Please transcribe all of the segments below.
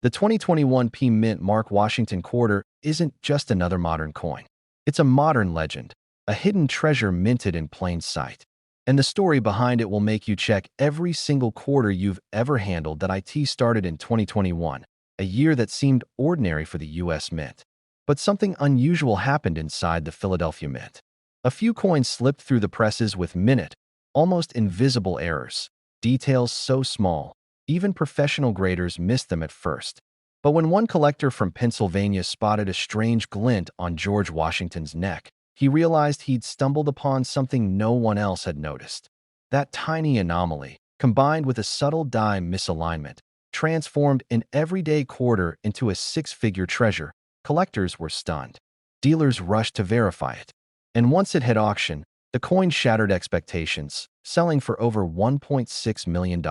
The 2021 P Mint Mark Washington quarter isn't just another modern coin. It's a modern legend, a hidden treasure minted in plain sight. And the story behind it will make you check every single quarter you've ever handled. That IT started in 2021, a year that seemed ordinary for the US Mint. But something unusual happened inside the Philadelphia Mint. A few coins slipped through the presses with minute, almost invisible errors, details so small, even professional graders missed them at first. But when one collector from Pennsylvania spotted a strange glint on George Washington's neck, he realized he'd stumbled upon something no one else had noticed. That tiny anomaly, combined with a subtle die misalignment, transformed an everyday quarter into a six-figure treasure. Collectors were stunned. Dealers rushed to verify it. And once it hit auction, the coin shattered expectations, selling for over $1.6 million.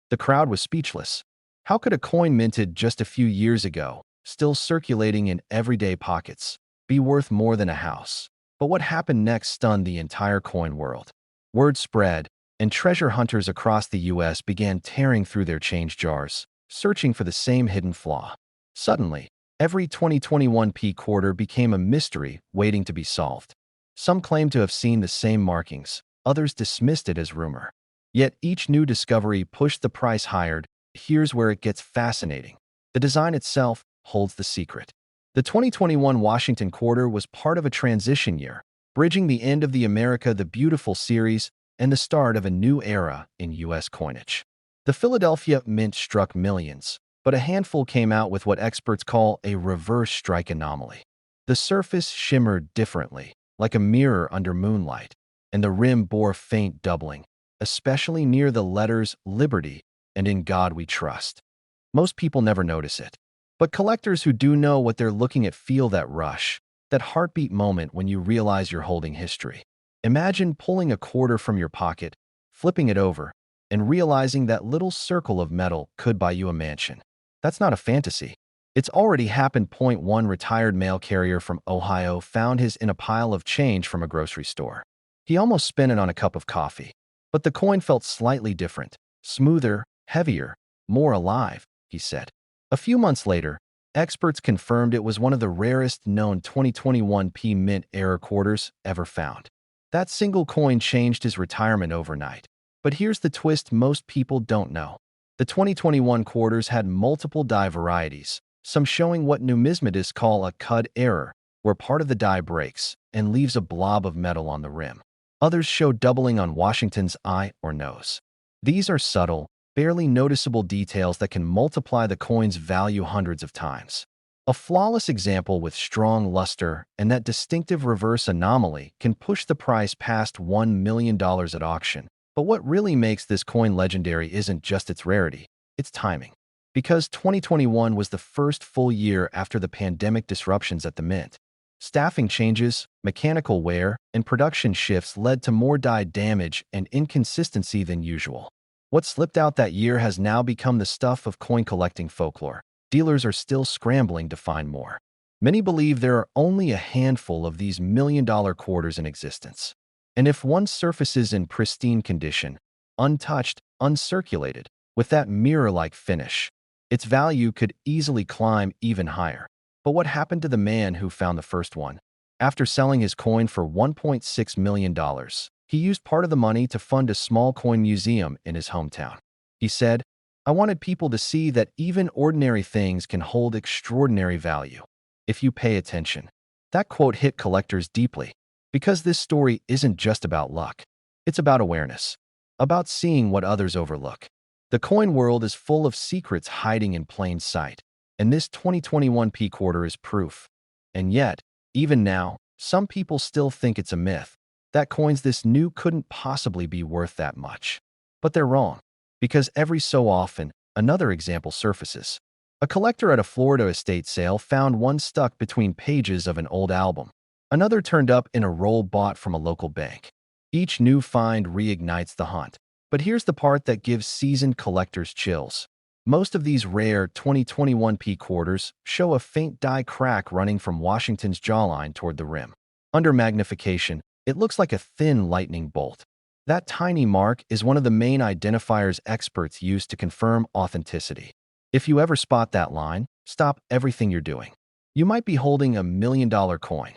The crowd was speechless. How could a coin minted just a few years ago, still circulating in everyday pockets, be worth more than a house? But what happened next stunned the entire coin world. Word spread, and treasure hunters across the US began tearing through their change jars, searching for the same hidden flaw. Suddenly, every 2021 P quarter became a mystery waiting to be solved. Some claimed to have seen the same markings, others dismissed it as rumor. Yet each new discovery pushed the price higher. Here's where it gets fascinating. The design itself holds the secret. The 2021 Washington quarter was part of a transition year, bridging the end of the America the Beautiful series and the start of a new era in U.S. coinage. The Philadelphia Mint struck millions, but a handful came out with what experts call a reverse strike anomaly. The surface shimmered differently, like a mirror under moonlight, and the rim bore faint doubling, especially near the letters Liberty and In God We Trust. Most people never notice it, but collectors who do know what they're looking at feel that rush, that heartbeat moment when you realize you're holding history. Imagine pulling a quarter from your pocket, flipping it over, and realizing that little circle of metal could buy you a mansion. That's not a fantasy. It's already happened. One retired mail carrier from Ohio found his in a pile of change from a grocery store. He almost spent it on a cup of coffee. But the coin felt slightly different, smoother, heavier, more alive, he said. A few months later, experts confirmed it was one of the rarest known 2021 P Mint era quarters ever found. That single coin changed his retirement overnight. But here's the twist most people don't know. The 2021 quarters had multiple die varieties, some showing what numismatists call a cud error, where part of the die breaks and leaves a blob of metal on the rim. Others show doubling on Washington's eye or nose. These are subtle, barely noticeable details that can multiply the coin's value hundreds of times. A flawless example with strong luster and that distinctive reverse anomaly can push the price past $1 million at auction. But what really makes this coin legendary isn't just its rarity, it's timing. Because 2021 was the first full year after the pandemic disruptions at the Mint. Staffing changes, mechanical wear, and production shifts led to more die damage and inconsistency than usual. What slipped out that year has now become the stuff of coin collecting folklore. Dealers are still scrambling to find more. Many believe there are only a handful of these million-dollar quarters in existence. And if one surfaces in pristine condition, untouched, uncirculated, with that mirror-like finish, its value could easily climb even higher. But what happened to the man who found the first one? After selling his coin for $1.6 million, he used part of the money to fund a small coin museum in his hometown. He said, "I wanted people to see that even ordinary things can hold extraordinary value, if you pay attention." That quote hit collectors deeply, because this story isn't just about luck. It's about awareness, about seeing what others overlook. The coin world is full of secrets hiding in plain sight. And this 2021 P quarter is proof. And yet, even now, some people still think it's a myth. That coins this new couldn't possibly be worth that much. But they're wrong, because every so often, another example surfaces. A collector at a Florida estate sale found one stuck between pages of an old album. Another turned up in a roll bought from a local bank. Each new find reignites the hunt. But here's the part that gives seasoned collectors chills. Most of these rare 2021 P quarters show a faint die crack running from Washington's jawline toward the rim. Under magnification, it looks like a thin lightning bolt. That tiny mark is one of the main identifiers experts use to confirm authenticity. If you ever spot that line, stop everything you're doing. You might be holding $1 million coin.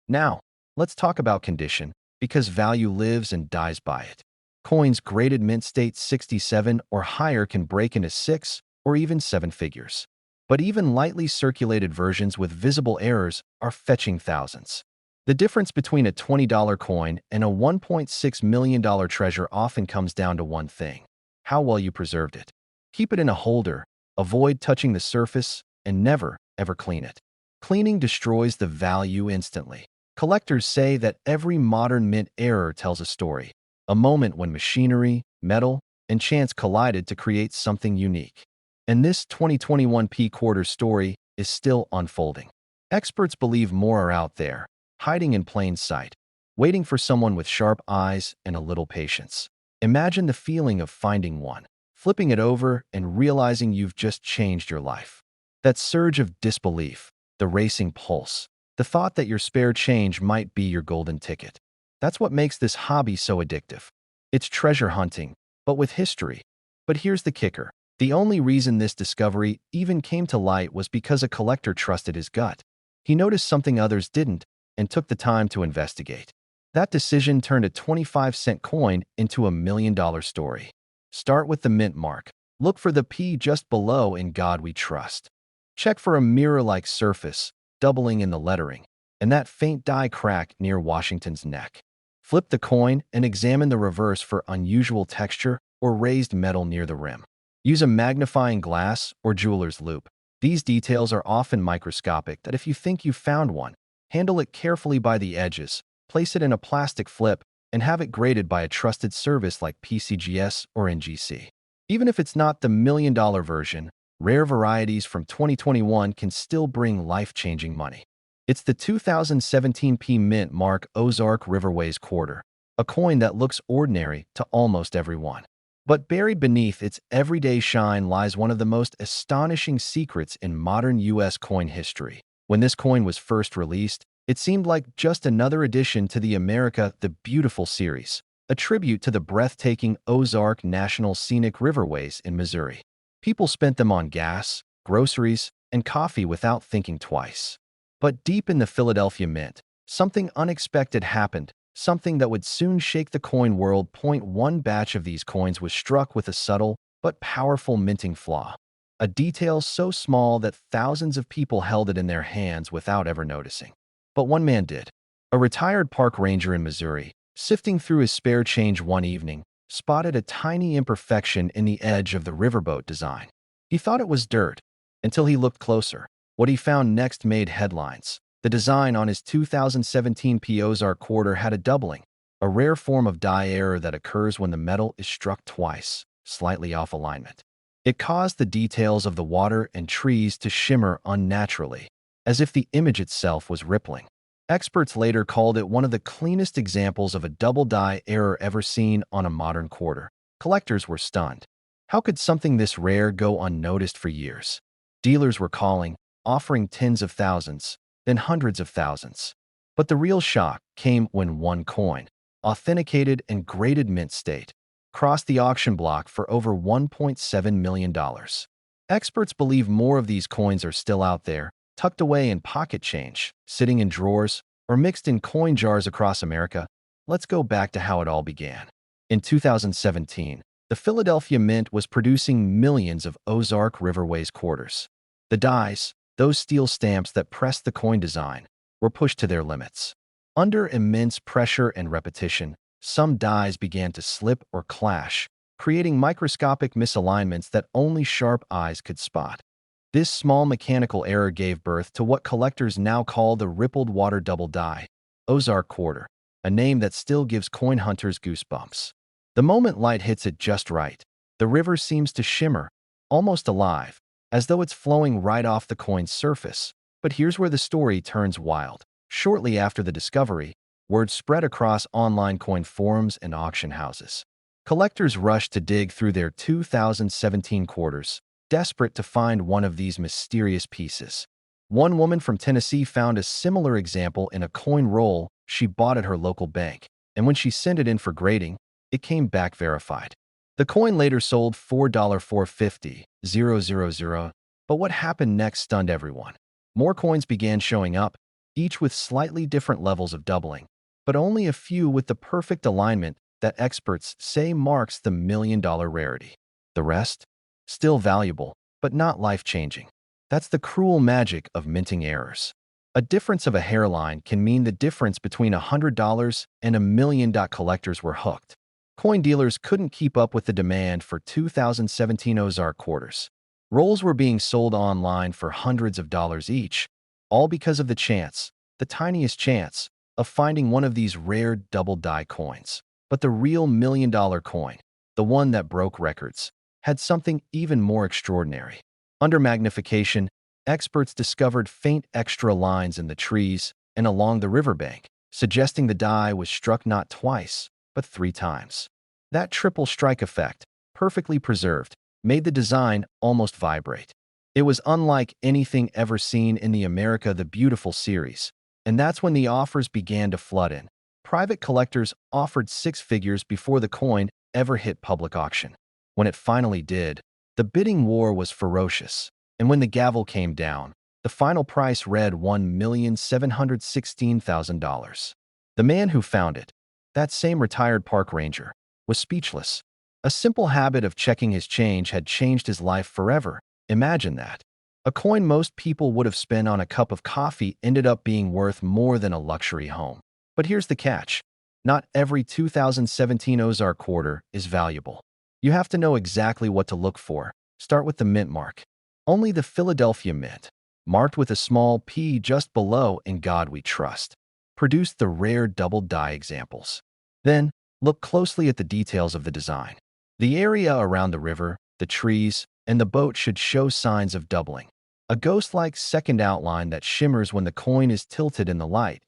Now, let's talk about condition, because value lives and dies by it. Coins graded mint state 67 or higher can break into 6 or even 7 figures. But even lightly circulated versions with visible errors are fetching thousands. The difference between a $20 coin and a $1.6 million treasure often comes down to one thing: how well you preserved it. Keep it in a holder, avoid touching the surface, and never, ever clean it. Cleaning destroys the value instantly. Collectors say that every modern mint error tells a story, a moment when machinery, metal, and chance collided to create something unique. And this 2021 P-Quarter story is still unfolding. Experts believe more are out there, hiding in plain sight, waiting for someone with sharp eyes and a little patience. Imagine the feeling of finding one, flipping it over, and realizing you've just changed your life. That surge of disbelief, the racing pulse, the thought that your spare change might be your golden ticket. That's what makes this hobby so addictive. It's treasure hunting, but with history. But here's the kicker. The only reason this discovery even came to light was because a collector trusted his gut. He noticed something others didn't and took the time to investigate. That decision turned a 25-cent coin into a $1 million story. Start with the mint mark. Look for the P just below "In God We Trust." Check for a mirror-like surface, doubling in the lettering, and that faint die crack near Washington's neck. Flip the coin and examine the reverse for unusual texture or raised metal near the rim. Use a magnifying glass or jeweler's loupe. These details are often microscopic that if you think you've found one, handle it carefully by the edges, place it in a plastic flip, and have it graded by a trusted service like PCGS or NGC. Even if it's not the $1 million version, rare varieties from 2021 can still bring life-changing money. It's the 2017 P Mint Mark Ozark Riverways Quarter, a coin that looks ordinary to almost everyone. But buried beneath its everyday shine lies one of the most astonishing secrets in modern U.S. coin history. When this coin was first released, it seemed like just another addition to the America the Beautiful series, a tribute to the breathtaking Ozark National Scenic Riverways in Missouri. People spent them on gas, groceries, and coffee without thinking twice. But deep in the Philadelphia Mint, something unexpected happened, something that would soon shake the coin world. One batch of these coins was struck with a subtle but powerful minting flaw, a detail so small that thousands of people held it in their hands without ever noticing. But one man did. A retired park ranger in Missouri, sifting through his spare change one evening, spotted a tiny imperfection in the edge of the riverboat design. He thought it was dirt, until he looked closer. What he found next made headlines. The design on his 2017 P Ozark Quarter had a doubling, a rare form of die error that occurs when the metal is struck twice, slightly off alignment. It caused the details of the water and trees to shimmer unnaturally, as if the image itself was rippling. Experts later called it one of the cleanest examples of a double die error ever seen on a modern quarter. Collectors were stunned. How could something this rare go unnoticed for years? Dealers were calling, offering tens of thousands, then hundreds of thousands. But the real shock came when one coin, authenticated and graded mint state, crossed the auction block for over $1.7 million. Experts believe more of these coins are still out there, tucked away in pocket change, sitting in drawers, or mixed in coin jars across America. Let's go back to how it all began. In 2017, the Philadelphia Mint was producing millions of Ozark Riverways quarters. The dies, those steel stamps that pressed the coin design, were pushed to their limits. Under immense pressure and repetition, some dies began to slip or clash, creating microscopic misalignments that only sharp eyes could spot. This small mechanical error gave birth to what collectors now call the rippled water double die, Ozark Quarter, a name that still gives coin hunters goosebumps. The moment light hits it just right, the river seems to shimmer, almost alive, as though it's flowing right off the coin's surface. But here's where the story turns wild. Shortly after the discovery, word spread across online coin forums and auction houses. Collectors rushed to dig through their 2017 quarters, desperate to find one of these mysterious pieces. One woman from Tennessee found a similar example in a coin roll she bought at her local bank, and when she sent it in for grading, it came back verified. The coin later sold for $4.4500, but what happened next stunned everyone. More coins began showing up, each with slightly different levels of doubling, but only a few with the perfect alignment that experts say marks the million-dollar rarity. The rest? Still valuable, but not life-changing. That's the cruel magic of minting errors. A difference of a hairline can mean the difference between $100 and $1 million. Collectors were hooked. Coin dealers couldn't keep up with the demand for 2017 Ozark quarters. Rolls were being sold online for hundreds of dollars each, all because of the chance, the tiniest chance, of finding one of these rare double-die coins. But the real million-dollar coin, the one that broke records, had something even more extraordinary. Under magnification, experts discovered faint extra lines in the trees and along the riverbank, suggesting the die was struck not twice, but 3 times. That triple strike effect, perfectly preserved, made the design almost vibrate. It was unlike anything ever seen in the America the Beautiful series, and that's when the offers began to flood in. Private collectors offered 6 figures before the coin ever hit public auction. When it finally did, the bidding war was ferocious, and when the gavel came down, the final price read $1,716,000. The man who found it, that same retired park ranger, was speechless. A simple habit of checking his change had changed his life forever. Imagine that. A coin most people would have spent on a cup of coffee ended up being worth more than a luxury home. But here's the catch. Not every 2017 Ozark quarter is valuable. You have to know exactly what to look for. Start with the mint mark. Only the Philadelphia Mint, marked with a small P just below "In God We Trust," produced the rare double die examples. Then, look closely at the details of the design. The area around the river, the trees, and the boat should show signs of doubling. A ghost-like second outline that shimmers when the coin is tilted in the light.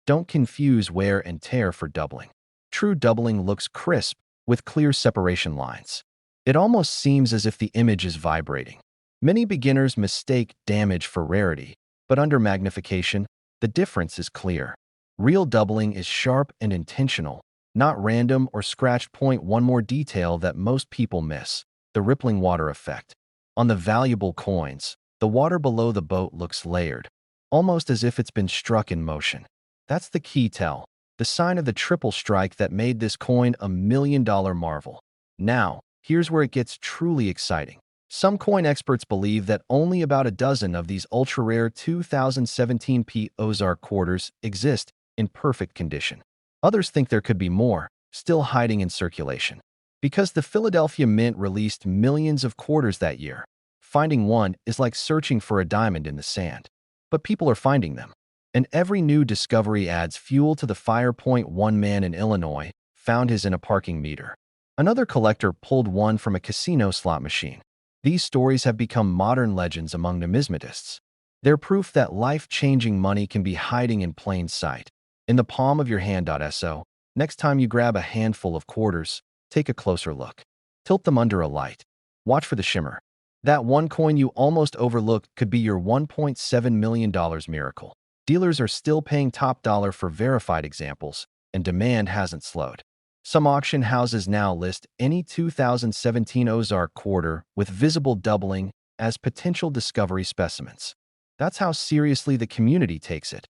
Don't confuse wear and tear for doubling. True doubling looks crisp, with clear separation lines. It almost seems as if the image is vibrating. Many beginners mistake damage for rarity, but under magnification, the difference is clear. Real doubling is sharp and intentional, not random or scratched. One more detail that most people miss: the rippling water effect. On the valuable coins, the water below the boat looks layered, almost as if it's been struck in motion. That's the key tell, the sign of the triple strike that made this coin a million-dollar marvel. Now, here's where it gets truly exciting. Some coin experts believe that only about a dozen of these ultra-rare 2017 Ozark quarters exist in perfect condition. Others think there could be more, still hiding in circulation. Because the Philadelphia Mint released millions of quarters that year, finding one is like searching for a diamond in the sand. But people are finding them. And every new discovery adds fuel to the fire. One man in Illinois found his in a parking meter. Another collector pulled one from a casino slot machine. These stories have become modern legends among numismatists. They're proof that life-changing money can be hiding in plain sight, in the palm of your hand. So, next time you grab a handful of quarters, take a closer look. Tilt them under a light. Watch for the shimmer. That one coin you almost overlooked could be your $1.7 million miracle. Dealers are still paying top dollar for verified examples, and demand hasn't slowed. Some auction houses now list any 2017 Ozark quarter with visible doubling as potential discovery specimens. That's how seriously the community takes it.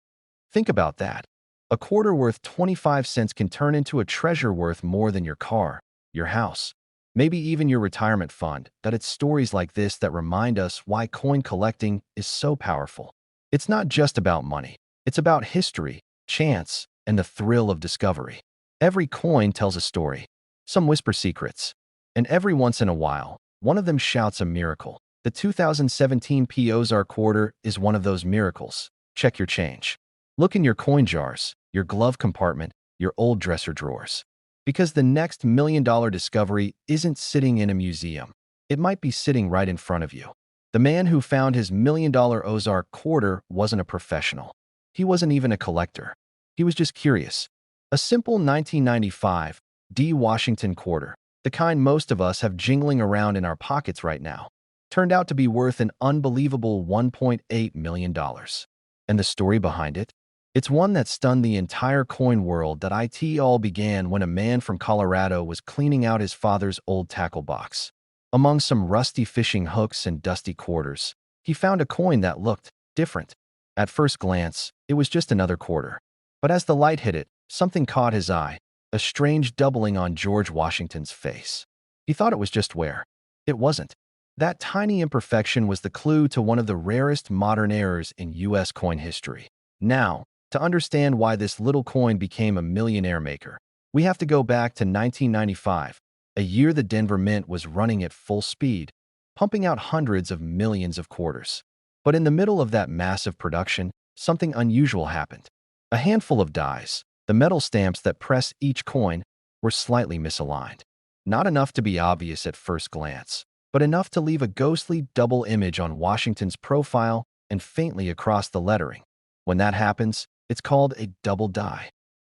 Think about that. A quarter worth 25 cents can turn into a treasure worth more than your car, your house, maybe even your retirement fund. That it's stories like this that remind us why coin collecting is so powerful. It's not just about money. It's about history, chance, and the thrill of discovery. Every coin tells a story. Some whisper secrets. And every once in a while, one of them shouts a miracle. The 2017 Ozark quarter is one of those miracles. Check your change. Look in your coin jars, your glove compartment, your old dresser drawers. Because the next million-dollar discovery isn't sitting in a museum. It might be sitting right in front of you. The man who found his million-dollar Ozark quarter wasn't a professional. He wasn't even a collector. He was just curious. A simple 1995 D. Washington quarter, the kind most of us have jingling around in our pockets right now, turned out to be worth an unbelievable $1.8 million. And the story behind it? It's one that stunned the entire coin world. That it all began when a man from Colorado was cleaning out his father's old tackle box. Among some rusty fishing hooks and dusty quarters, he found a coin that looked different. At first glance, it was just another quarter. But as the light hit it, something caught his eye, a strange doubling on George Washington's face. He thought it was just wear. It wasn't. That tiny imperfection was the clue to one of the rarest modern errors in U.S. coin history. Now, to understand why this little coin became a millionaire maker, we have to go back to 1995, a year the Denver Mint was running at full speed, pumping out hundreds of millions of quarters. But in the middle of that massive production, something unusual happened. A handful of dies, the metal stamps that press each coin, were slightly misaligned. Not enough to be obvious at first glance, but enough to leave a ghostly double image on Washington's profile and faintly across the lettering. When that happens, it's called a double die.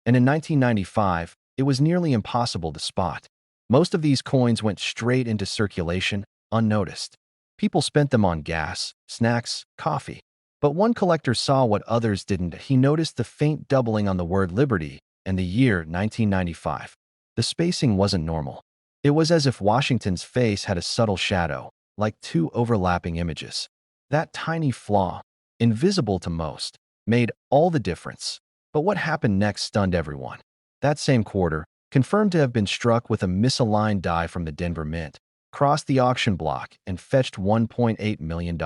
And in 1995, it was nearly impossible to spot. Most of these coins went straight into circulation, unnoticed. People spent them on gas, snacks, coffee. But one collector saw what others didn't. He noticed the faint doubling on the word Liberty and the year 1995. The spacing wasn't normal. It was as if Washington's face had a subtle shadow, like two overlapping images. That tiny flaw, invisible to most, made all the difference. But what happened next stunned everyone. That same quarter, confirmed to have been struck with a misaligned die from the Denver Mint, crossed the auction block and fetched $1.8 million.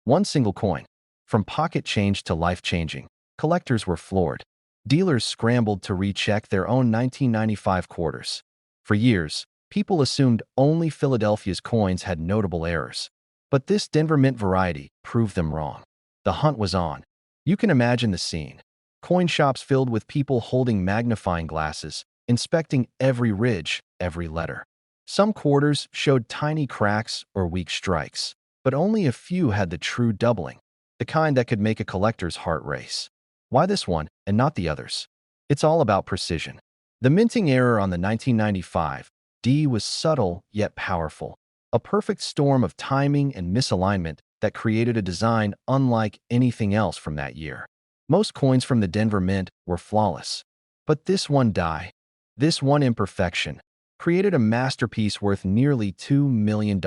One single coin. From pocket change to life-changing, collectors were floored. Dealers scrambled to recheck their own 1995 quarters. For years, people assumed only Philadelphia's coins had notable errors. But this Denver Mint variety proved them wrong. The hunt was on. You can imagine the scene. Coin shops filled with people holding magnifying glasses, inspecting every ridge, every letter. Some quarters showed tiny cracks or weak strikes, but only a few had the true doubling, the kind that could make a collector's heart race. Why this one and not the others? It's all about precision. The minting error on the 1995 D was subtle yet powerful, a perfect storm of timing and misalignment that created a design unlike anything else from that year. Most coins from the Denver Mint were flawless, but this one die, this one imperfection, created a masterpiece worth nearly $2 million.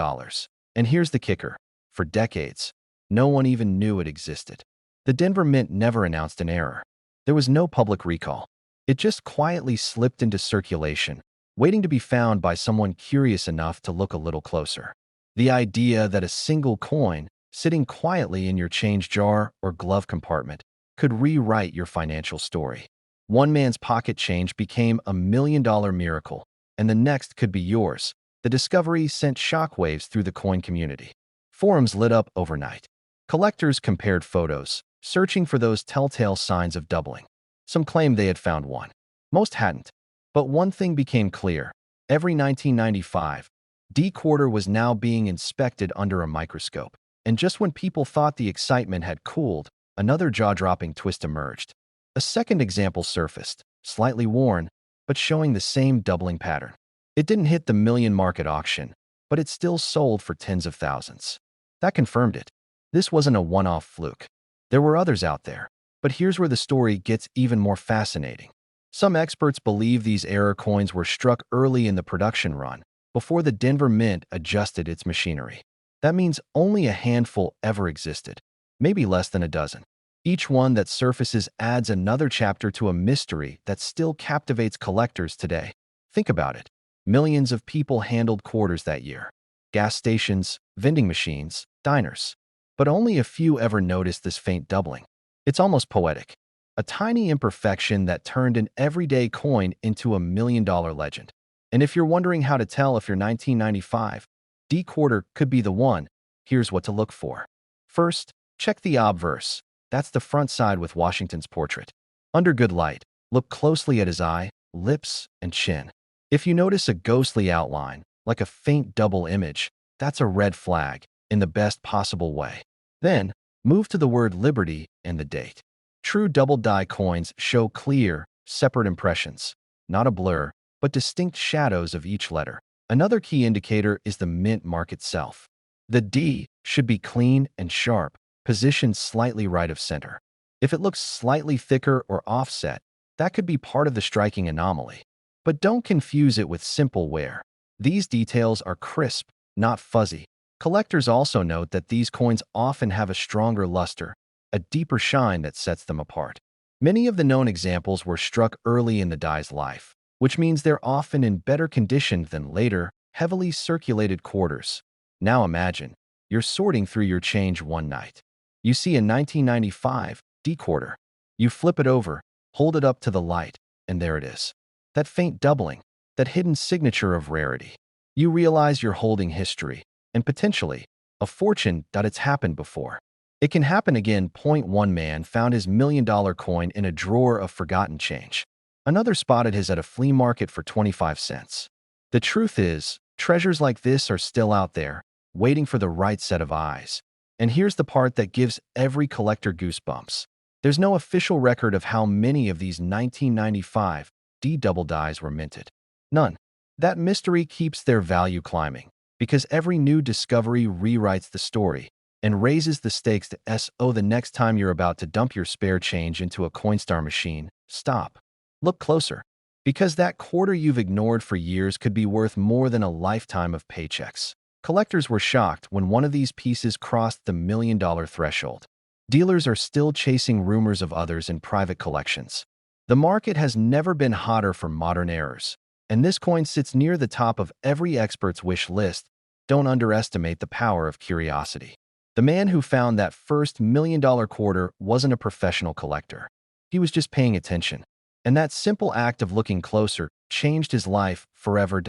And here's the kicker. For decades, no one even knew it existed. The Denver Mint never announced an error. There was no public recall. It just quietly slipped into circulation, waiting to be found by someone curious enough to look a little closer. The idea that a single coin, sitting quietly in your change jar or glove compartment, could rewrite your financial story. One man's pocket change became a $1 million miracle, and the next could be yours. The discovery sent shockwaves through the coin community. Forums lit up overnight. Collectors compared photos, searching for those telltale signs of doubling. Some claimed they had found one. Most hadn't. But one thing became clear. Every 1995, D quarter was now being inspected under a microscope. And just when people thought the excitement had cooled, another jaw-dropping twist emerged. A second example surfaced, slightly worn, but showing the same doubling pattern. It didn't hit the million mark at auction, but it still sold for tens of thousands. That confirmed it. This wasn't a one-off fluke. There were others out there. But here's where the story gets even more fascinating. Some experts believe these error coins were struck early in the production run, before the Denver Mint adjusted its machinery. That means only a handful ever existed, maybe less than a dozen. Each one that surfaces adds another chapter to a mystery that still captivates collectors today. Think about it. Millions of people handled quarters that year. Gas stations, vending machines, diners. But only a few ever noticed this faint doubling. It's almost poetic. A tiny imperfection that turned an everyday coin into a $1 million legend. And if you're wondering how to tell if your 1995 D quarter could be the one, here's what to look for. First, check the obverse. That's the front side with Washington's portrait. Under good light, look closely at his eye, lips, and chin. If you notice a ghostly outline, like a faint double image, that's a red flag, in the best possible way. Then, move to the word Liberty and the date. True double die coins show clear, separate impressions, not a blur, but distinct shadows of each letter. Another key indicator is the mint mark itself. The D should be clean and sharp, positioned slightly right of center. If it looks slightly thicker or offset, that could be part of the striking anomaly. But don't confuse it with simple wear. These details are crisp, not fuzzy. Collectors also note that these coins often have a stronger luster, a deeper shine that sets them apart. Many of the known examples were struck early in the die's life, which means they're often in better condition than later, heavily circulated quarters. Now imagine, you're sorting through your change one night. You see a 1995 D quarter. You flip it over, hold it up to the light, and there it is. That faint doubling, that hidden signature of rarity. You realize you're holding history, and potentially, a fortune that it's happened before. It can happen again. One man found his $1 million coin in a drawer of forgotten change. Another spotted his at a flea market for 25 cents. The truth is, treasures like this are still out there, waiting for the right set of eyes. And here's the part that gives every collector goosebumps. There's no official record of how many of these 1995 D double dies were minted. None. That mystery keeps their value climbing, because every new discovery rewrites the story and raises the stakes to SO. The next time you're about to dump your spare change into a Coinstar machine, stop. Look closer, because that quarter you've ignored for years could be worth more than a lifetime of paychecks. Collectors were shocked when one of these pieces crossed the $1 million threshold. Dealers are still chasing rumors of others in private collections. The market has never been hotter for modern errors, and this coin sits near the top of every expert's wish list. Don't underestimate the power of curiosity. The man who found that first $1 million quarter wasn't a professional collector. He was just paying attention. And that simple act of looking closer changed his life forever.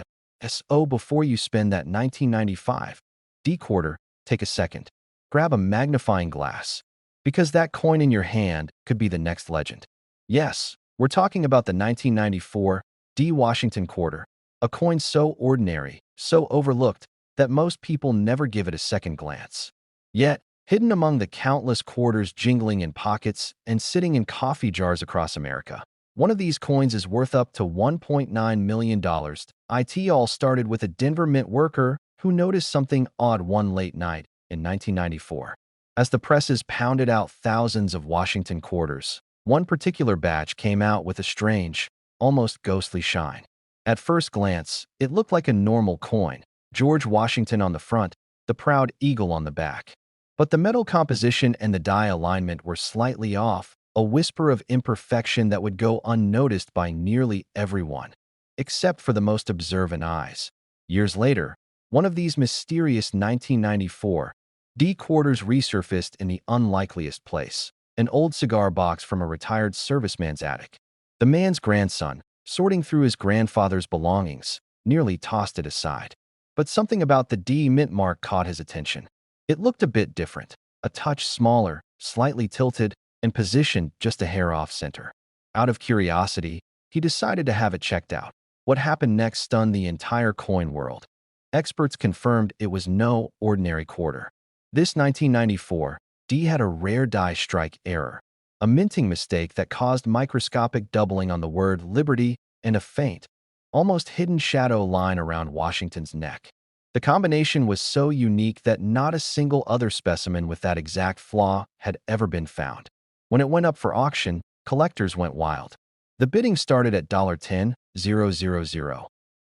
So before you spend that 1995 D quarter, take a second. Grab a magnifying glass, because that coin in your hand could be the next legend. Yes, we're talking about the 1994 D Washington quarter, a coin so ordinary, so overlooked, that most people never give it a second glance. Yet, hidden among the countless quarters jingling in pockets and sitting in coffee jars across America, one of these coins is worth up to $1.9 million. It all started with a Denver Mint worker who noticed something odd one late night in 1994. As the presses pounded out thousands of Washington quarters, one particular batch came out with a strange, almost ghostly shine. At first glance, it looked like a normal coin, George Washington on the front, the proud eagle on the back. But the metal composition and the die alignment were slightly off, a whisper of imperfection that would go unnoticed by nearly everyone, except for the most observant eyes. Years later, one of these mysterious 1994 D quarters resurfaced in the unlikeliest place, an old cigar box from a retired serviceman's attic. The man's grandson, sorting through his grandfather's belongings, nearly tossed it aside. But something about the D mint mark caught his attention. It looked a bit different, a touch smaller, slightly tilted, and positioned just a hair off center. Out of curiosity, he decided to have it checked out. What happened next stunned the entire coin world. Experts confirmed it was no ordinary quarter. This 1994 D had a rare die strike error, a minting mistake that caused microscopic doubling on the word Liberty and a faint, almost hidden shadow line around Washington's neck. The combination was so unique that not a single other specimen with that exact flaw had ever been found. When it went up for auction, collectors went wild. The bidding started at $10,000,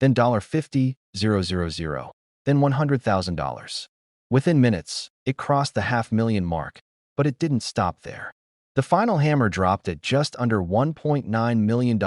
then $50,000, then $100,000. Within minutes, it crossed the $500,000 mark, but it didn't stop there. The final hammer dropped at just under $1.9 million.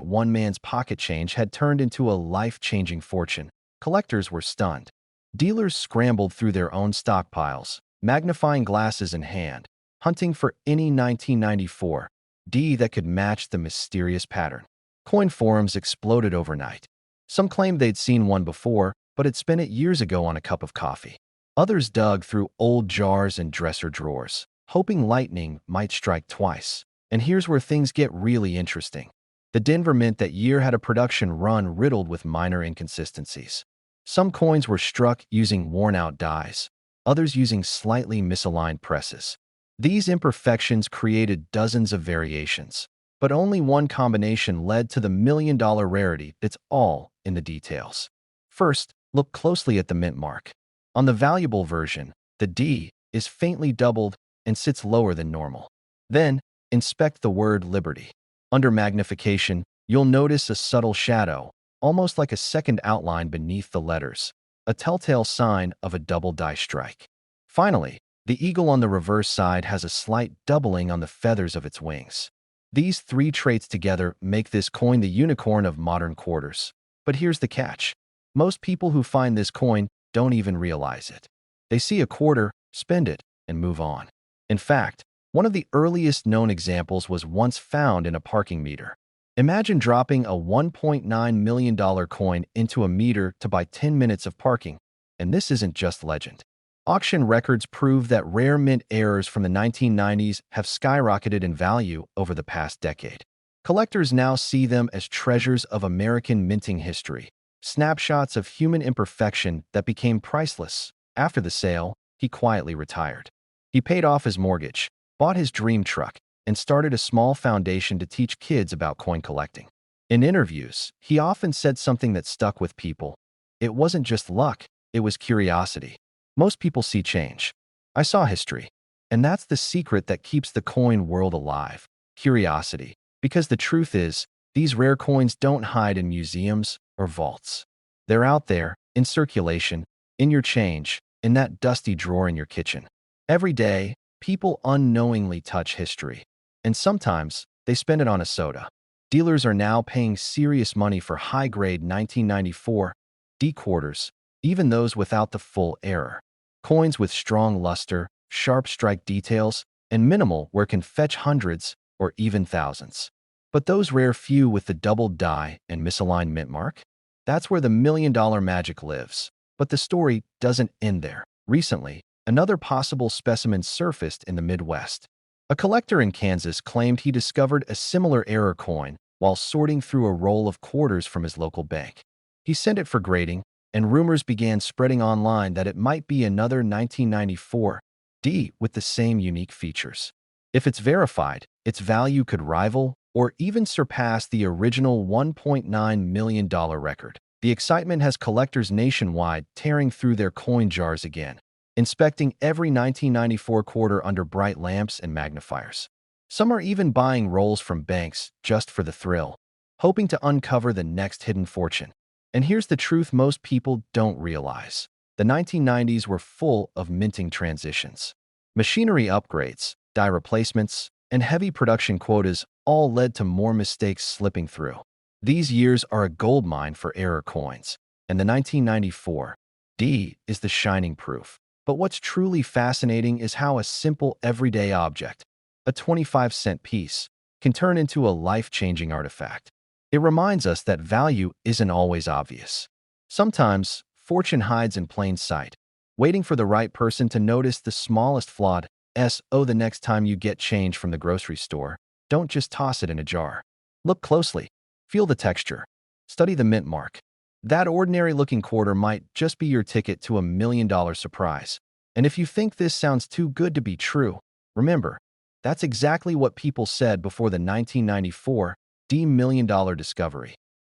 One man's pocket change had turned into a life-changing fortune. Collectors were stunned. Dealers scrambled through their own stockpiles, magnifying glasses in hand, hunting for any 1994 D that could match the mysterious pattern. Coin forums exploded overnight. Some claimed they'd seen one before, but had spent it years ago on a cup of coffee. Others dug through old jars and dresser drawers, hoping lightning might strike twice. And here's where things get really interesting. The Denver Mint that year had a production run riddled with minor inconsistencies. Some coins were struck using worn-out dies, others using slightly misaligned presses. These imperfections created dozens of variations, but only one combination led to the million-dollar rarity. It's all in the details. First, look closely at the mint mark. On the valuable version, the D is faintly doubled and sits lower than normal. Then, inspect the word Liberty. Under magnification, you'll notice a subtle shadow, almost like a second outline beneath the letters, a telltale sign of a double die strike. Finally, the eagle on the reverse side has a slight doubling on the feathers of its wings. These three traits together make this coin the unicorn of modern quarters. But here's the catch. Most people who find this coin don't even realize it. They see a quarter, spend it, and move on. In fact, one of the earliest known examples was once found in a parking meter. Imagine dropping a $1.9 million coin into a meter to buy 10 minutes of parking, and this isn't just legend. Auction records prove that rare mint errors from the 1990s have skyrocketed in value over the past decade. Collectors now see them as treasures of American minting history, snapshots of human imperfection that became priceless. After the sale, he quietly retired. He paid off his mortgage, bought his dream truck, and started a small foundation to teach kids about coin collecting. In interviews, he often said something that stuck with people. It wasn't just luck, it was curiosity. Most people see change. I saw history. And that's the secret that keeps the coin world alive. Curiosity. Because the truth is, these rare coins don't hide in museums or vaults. They're out there, in circulation, in your change, in that dusty drawer in your kitchen. Every day, people unknowingly touch history. And sometimes, they spend it on a soda. Dealers are now paying serious money for high-grade 1994 D quarters, even those without the full error. Coins with strong luster, sharp strike details, and minimal wear can fetch hundreds or even thousands. But those rare few with the double die and misaligned mint mark? That's where the million-dollar magic lives. But the story doesn't end there. Recently, another possible specimen surfaced in the Midwest. A collector in Kansas claimed he discovered a similar error coin while sorting through a roll of quarters from his local bank. He sent it for grading, and rumors began spreading online that it might be another 1994 D with the same unique features. If it's verified, its value could rival or even surpass the original $1.9 million record. The excitement has collectors nationwide tearing through their coin jars again, inspecting every 1994 quarter under bright lamps and magnifiers. Some are even buying rolls from banks just for the thrill, hoping to uncover the next hidden fortune. And here's the truth most people don't realize. The 1990s were full of minting transitions. Machinery upgrades, die replacements, and heavy production quotas all led to more mistakes slipping through. These years are a goldmine for error coins, and the 1994 D is the shining proof. But what's truly fascinating is how a simple everyday object, a 25-cent piece, can turn into a life-changing artifact. It reminds us that value isn't always obvious. Sometimes, fortune hides in plain sight, waiting for the right person to notice the smallest flawed S.O. The next time you get change from the grocery store, don't just toss it in a jar. Look closely. Feel the texture. Study the mint mark. That ordinary-looking quarter might just be your ticket to $1 million surprise. And if you think this sounds too good to be true, remember, that's exactly what people said before the 1994 D million-dollar discovery.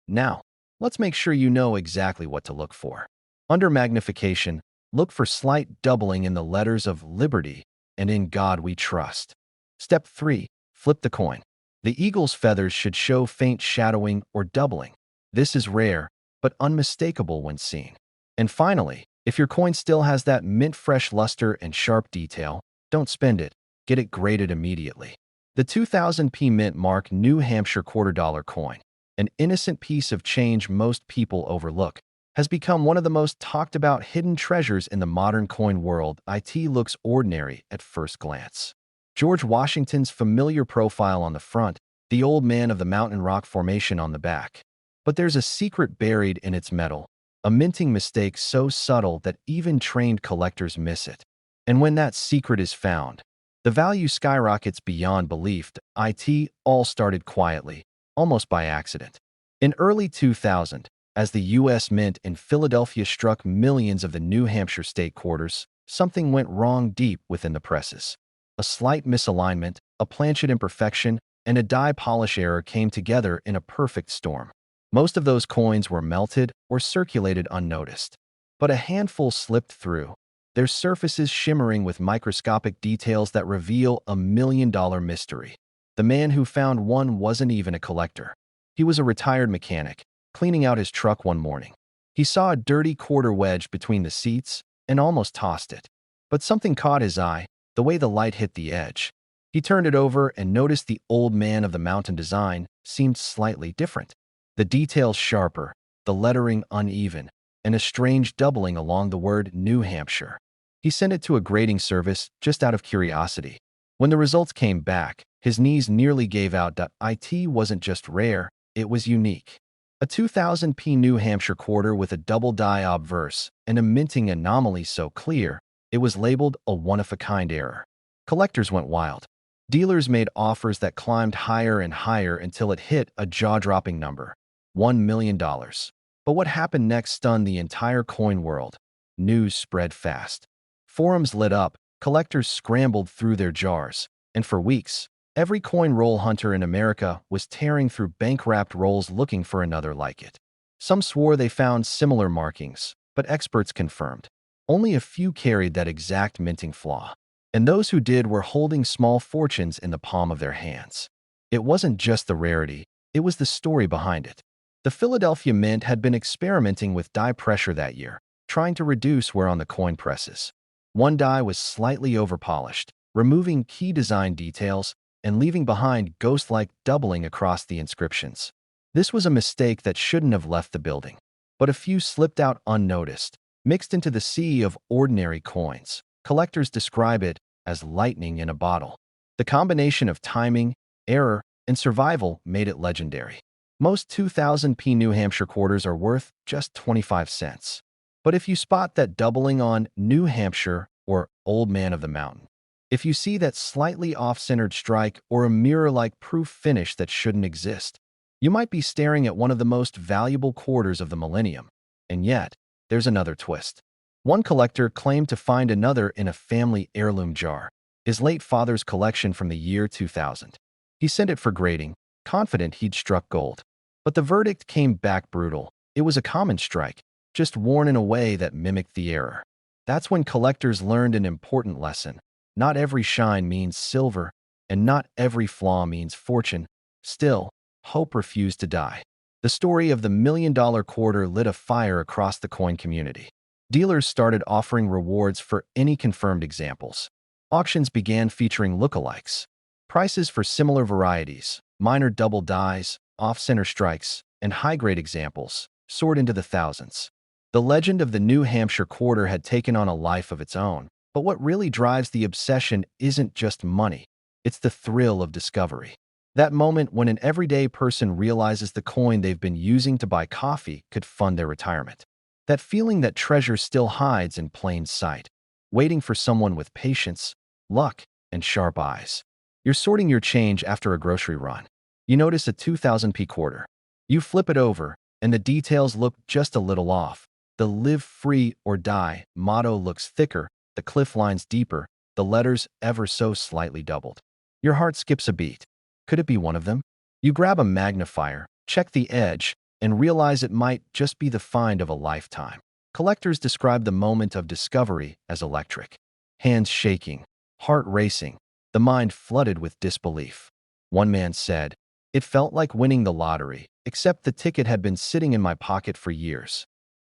Now, let's make sure you know exactly what to look for. Under magnification, look for slight doubling in the letters of Liberty and In God We Trust. Step 3. Flip the coin. The eagle's feathers should show faint shadowing or doubling. This is rare, but unmistakable when seen. And finally, if your coin still has that mint-fresh luster and sharp detail, don't spend it. Get it graded immediately. The 2000p mint mark New Hampshire $quarter coin, an innocent piece of change most people overlook, has become one of the most talked about hidden treasures in the modern coin world. It looks ordinary at first glance. George Washington's familiar profile on the front, the old man of the Mountain Rock Formation on the back. But there's a secret buried in its metal, a minting mistake so subtle that even trained collectors miss it. And when that secret is found, the value skyrockets beyond belief. It all started quietly, almost by accident. In early 2000, as the U.S. Mint in Philadelphia struck millions of the New Hampshire state quarters, something went wrong deep within the presses. A slight misalignment, a planchet imperfection, and a die polish error came together in a perfect storm. Most of those coins were melted or circulated unnoticed. But a handful slipped through, their surfaces shimmering with microscopic details that reveal a million-dollar mystery. The man who found one wasn't even a collector. He was a retired mechanic, cleaning out his truck one morning. He saw a dirty quarter wedged between the seats and almost tossed it. But something caught his eye, the way the light hit the edge. He turned it over and noticed the old man of the mountain design seemed slightly different. The details sharper, the lettering uneven, and a strange doubling along the word New Hampshire. He sent it to a grading service just out of curiosity. When the results came back, his knees nearly gave out. It wasn't just rare, it was unique. A 2000p New Hampshire quarter with a double die obverse and a minting anomaly so clear, it was labeled a one-of-a-kind error. Collectors went wild. Dealers made offers that climbed higher and higher until it hit a jaw-dropping number, $1 million. But what happened next stunned the entire coin world. News spread fast. Forums lit up, collectors scrambled through their jars, and for weeks, every coin roll hunter in America was tearing through bank-wrapped rolls looking for another like it. Some swore they found similar markings, but experts confirmed. Only a few carried that exact minting flaw. And those who did were holding small fortunes in the palm of their hands. It wasn't just the rarity, it was the story behind it. The Philadelphia Mint had been experimenting with die pressure that year, trying to reduce wear on the coin presses. One die was slightly overpolished, removing key design details and leaving behind ghost-like doubling across the inscriptions. This was a mistake that shouldn't have left the building, but a few slipped out unnoticed, mixed into the sea of ordinary coins. Collectors describe it as lightning in a bottle. The combination of timing, error, and survival made it legendary. Most 2000p New Hampshire quarters are worth just 25 cents. But if you spot that doubling on New Hampshire or Old Man of the Mountain, if you see that slightly off-centered strike or a mirror-like proof finish that shouldn't exist, you might be staring at one of the most valuable quarters of the millennium. And yet, there's another twist. One collector claimed to find another in a family heirloom jar, his late father's collection from the year 2000. He sent it for grading, confident he'd struck gold. But the verdict came back brutal. It was a common strike, just worn in a way that mimicked the error. That's when collectors learned an important lesson. Not every shine means silver, and not every flaw means fortune. Still, hope refused to die. The story of the million-dollar quarter lit a fire across the coin community. Dealers started offering rewards for any confirmed examples. Auctions began featuring lookalikes. Prices for similar varieties, minor double dies, off-center strikes, and high-grade examples soared into the thousands. The legend of the New Hampshire quarter had taken on a life of its own. But what really drives the obsession isn't just money. It's the thrill of discovery. That moment when an everyday person realizes the coin they've been using to buy coffee could fund their retirement. That feeling that treasure still hides in plain sight, waiting for someone with patience, luck, and sharp eyes. You're sorting your change after a grocery run. You notice a 2000p quarter. You flip it over, and the details look just a little off. The "Live Free or Die" motto looks thicker, the cliff lines deeper, the letters ever so slightly doubled. Your heart skips a beat. Could it be one of them? You grab a magnifier, check the edge, and realize it might just be the find of a lifetime. Collectors describe the moment of discovery as electric. Hands shaking, heart racing, the mind flooded with disbelief. One man said, "It felt like winning the lottery, except the ticket had been sitting in my pocket for years."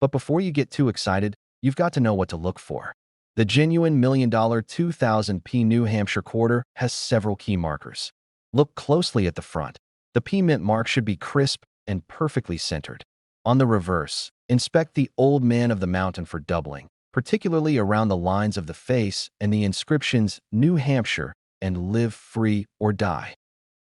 But before you get too excited, you've got to know what to look for. The genuine million-dollar 2000p New Hampshire quarter has several key markers. Look closely at the front. The P mint mark should be crisp and perfectly centered. On the reverse, inspect the Old Man of the Mountain for doubling, particularly around the lines of the face and the inscriptions New Hampshire and Live Free or Die.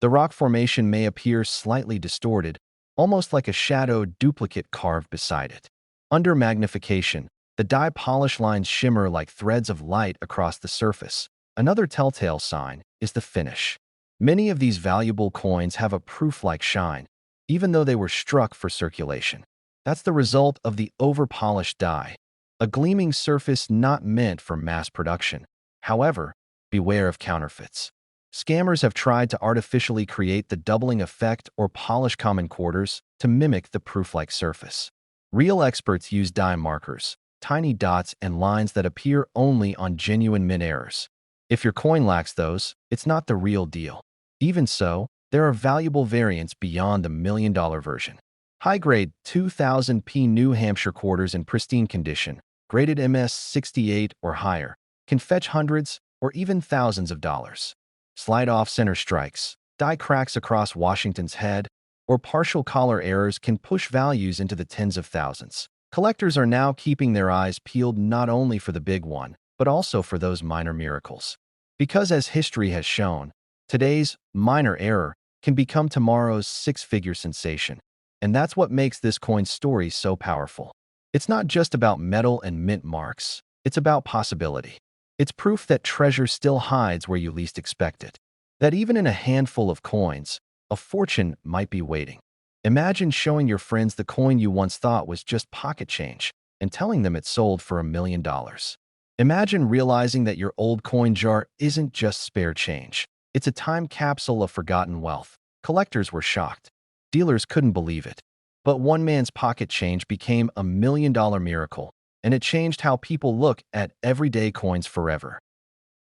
The rock formation may appear slightly distorted, almost like a shadowed duplicate carved beside it. Under magnification, the die polish lines shimmer like threads of light across the surface. Another telltale sign is the finish. Many of these valuable coins have a proof-like shine, even though they were struck for circulation. That's the result of the over-polished die, a gleaming surface not meant for mass production. However, beware of counterfeits. Scammers have tried to artificially create the doubling effect or polish common quarters to mimic the proof-like surface. Real experts use die markers, tiny dots and lines that appear only on genuine mint errors. If your coin lacks those, it's not the real deal. Even so, there are valuable variants beyond the $1 million version. High-grade 2000p New Hampshire quarters in pristine condition, graded MS68 or higher, can fetch hundreds or even thousands of dollars. Slide-off center strikes, die cracks across Washington's head, or partial collar errors can push values into the tens of thousands. Collectors are now keeping their eyes peeled not only for the big one, but also for those minor miracles. Because as history has shown, today's minor error can become tomorrow's six-figure sensation. And that's what makes this coin's story so powerful. It's not just about metal and mint marks. It's about possibility. It's proof that treasure still hides where you least expect it. That even in a handful of coins, a fortune might be waiting. Imagine showing your friends the coin you once thought was just pocket change and telling them it sold for $1 million. Imagine realizing that your old coin jar isn't just spare change. It's a time capsule of forgotten wealth. Collectors were shocked. Dealers couldn't believe it. But one man's pocket change became $1 million miracle, and it changed how people look at everyday coins forever.